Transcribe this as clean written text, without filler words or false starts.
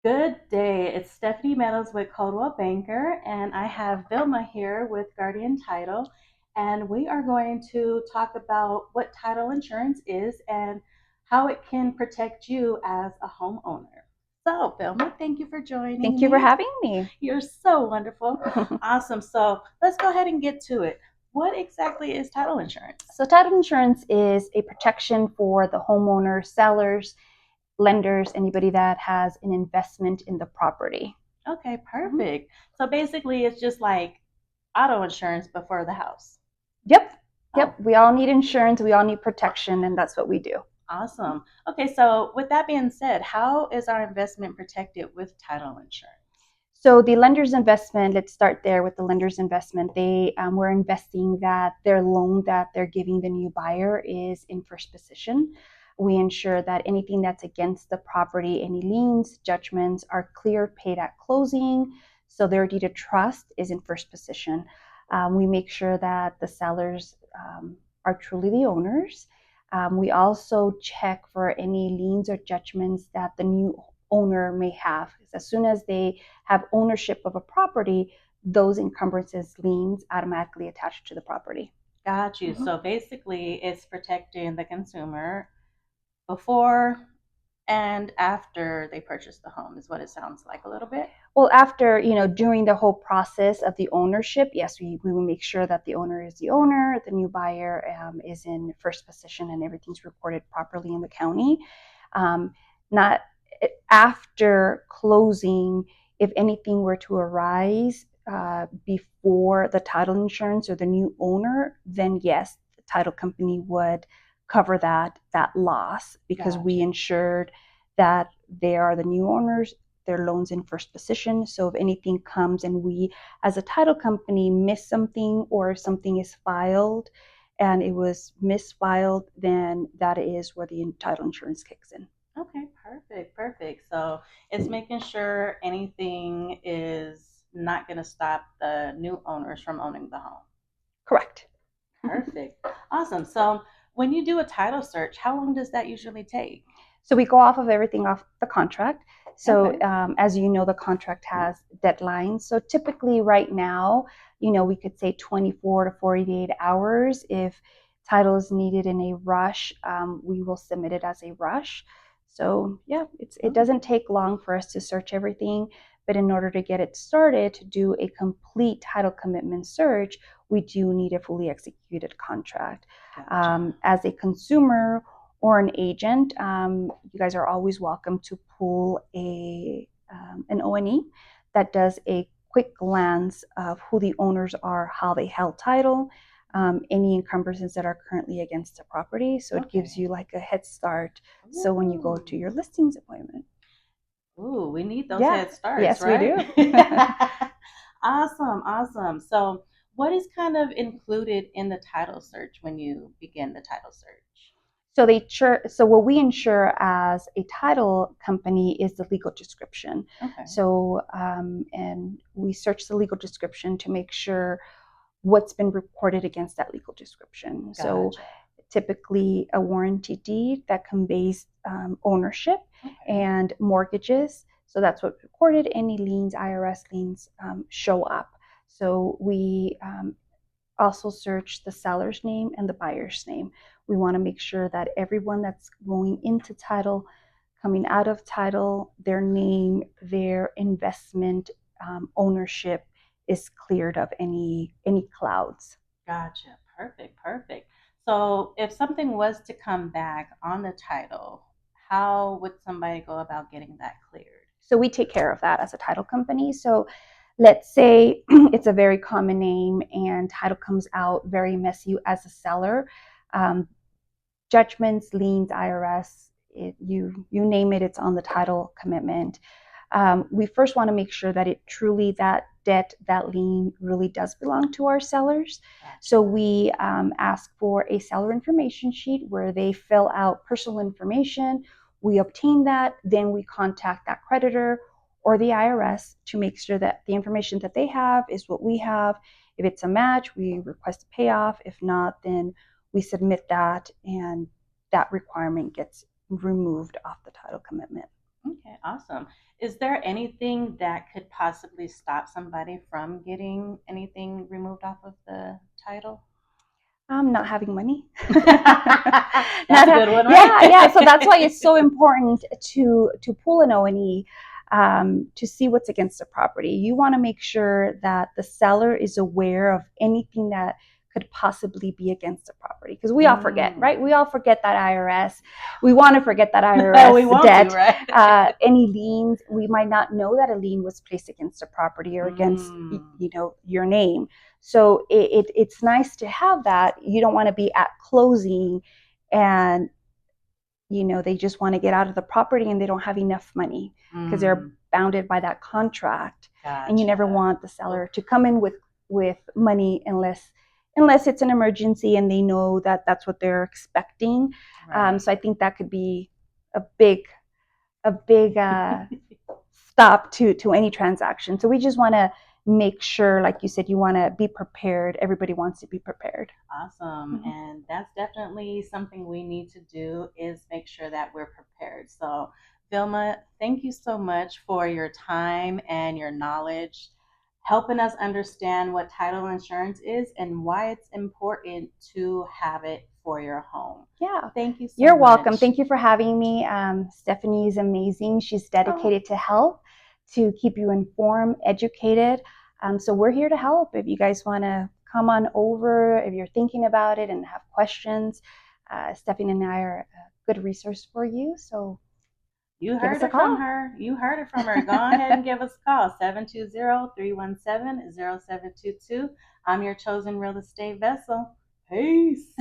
Good day. It's Stephanie Meadows with Coldwell Banker, and I have Vilma here with Guardian Title. And we are going to talk about what title insurance is and how it can protect you as a homeowner. So, Vilma, thank you for joining Thank you for me. having me. You're so wonderful. Awesome. So, let's go ahead and get to it. What exactly is title insurance? So, title insurance is a protection for the homeowner, sellers, lenders, anybody that has an investment in the property. Okay, perfect. So, basically, it's just like auto insurance but for the house. Yep, Oh, yep. We all need insurance. We all need protection, and that's what we do. awesome. Okay, so with that being said, how is our investment protected with title insurance? So, the lender's investment. Let's start there with the lender's investment. They were investing that their loan that they're giving the new buyer is in first position. We ensure that anything that's against the property, any liens, judgments, are cleared, paid at closing. So their deed of trust is in first position. We make sure that the sellers are truly the owners. We also check for any liens or judgments that the new owner may have. As soon as they have ownership of a property, those encumbrances, liens automatically attach to the property. Got you. Mhm. So basically, it's protecting the consumer before and after they purchase the home, is what it sounds like a little bit. Well, after, during the whole process of the ownership, yes, we will make sure that the owner is the owner, the new buyer is in first position, and everything's recorded properly in the county. Not after closing, if anything were to arise before the title insurance or the new owner, then yes, the title company would cover that loss because we Gotcha. insured that they are the new owners, their loans in first position. So if anything comes and we as a title company miss something, or if something is filed and it was misfiled, then that is where the title insurance kicks in. Okay, perfect, perfect. So it's making sure anything is not going to stop the new owners from owning the home. Correct. Perfect. Awesome. So when you do a title search, how long does that usually take? So we go off of everything off the contract. So Okay. as you know, the contract has deadlines. So typically right now, we could say 24 to 48 hours. If title is needed in a rush, we will submit it as a rush. So yeah, it Oh, doesn't take long for us to search everything. But in order to get it started, to do a complete title commitment search, we do need a fully executed contract. gotcha. As a consumer or an agent, you guys are always welcome to pull an O&E that does a quick glance of who the owners are, how they held title, any encumbrances that are currently against the property. So it gives Okay. you like a head start. So when you go Ooh. to your listings appointment. Ooh, we need those Yeah, head starts, yes, we right? do. Awesome, awesome. So, what is kind of included in the title search when you begin the title search? So what we insure as a title company is the legal description. Okay, So and we search the legal description to make sure what's been recorded against that legal description. So gotcha. typically a warranty deed that conveys ownership Okay, and mortgages. So that's what's recorded. Any liens, IRS liens, show up. So we also search the seller's name and the buyer's name. We want to make sure that everyone that's going into title, coming out of title, their name, their investment, ownership is cleared of any clouds. gotcha. Perfect, perfect. So, if something was to come back on the title, how would somebody go about getting that cleared? So we take care of that as a title company. So let's say it's a very common name and title comes out very messy as a seller. Um, Judgments, liens, IRS, you name it, it's on the title commitment. We first want to make sure that it truly, that debt, that lien really does belong to our sellers. So Gotcha. we ask for a seller information sheet where they fill out personal information. We obtain that, then we contact that creditor or the IRS to make sure that the information that they have is what we have. If it's a match, we request a payoff. If not, then we submit that, and that requirement gets removed off the title commitment. Okay, awesome. Is there anything that could possibly stop somebody from getting anything removed off of the title? Not having money. That's a good one, Yeah, yeah. So that's why right? it's so important to pull an O&E, to see what's against the property. You want to make sure that the seller is aware of anything that could possibly be against the property, because we all forget, Mm. right? We all forget that IRS. We want to forget that We IRS want to, debt. right? Any liens, we might not know that a lien was placed against the property or against, Mm. your name. So it's nice to have that. You don't want to be at closing and they just want to get out of the property and they don't have enough money because they're Mm. bounded by that contract. And you never Gotcha. want the Oof. seller to come in with money unless it's an emergency and they know that that's what they're expecting. Right. So I think that could be a big stop to any transaction. So we just want to make sure, like you said, you want to be prepared. Everybody wants to be prepared. Awesome. Mhm. And that's definitely something we need to do is make sure that we're prepared. So, Vilma, thank you so much for your time and your knowledge, helping us understand what title insurance is and why it's important to have it for your home. Yeah, Thank you so you're welcome. much. Thank you for having me. Stephanie is amazing. She's Oh, dedicated to help, to keep you informed, educated. So we're here to help. If you guys want to come on over, if you're thinking about it and have questions, Stephanie and I are a good resource for you. So you give us heard a it from call. her. You heard it from her. Go ahead and give us a call 720-317-0722. I'm your chosen real estate vessel. Peace.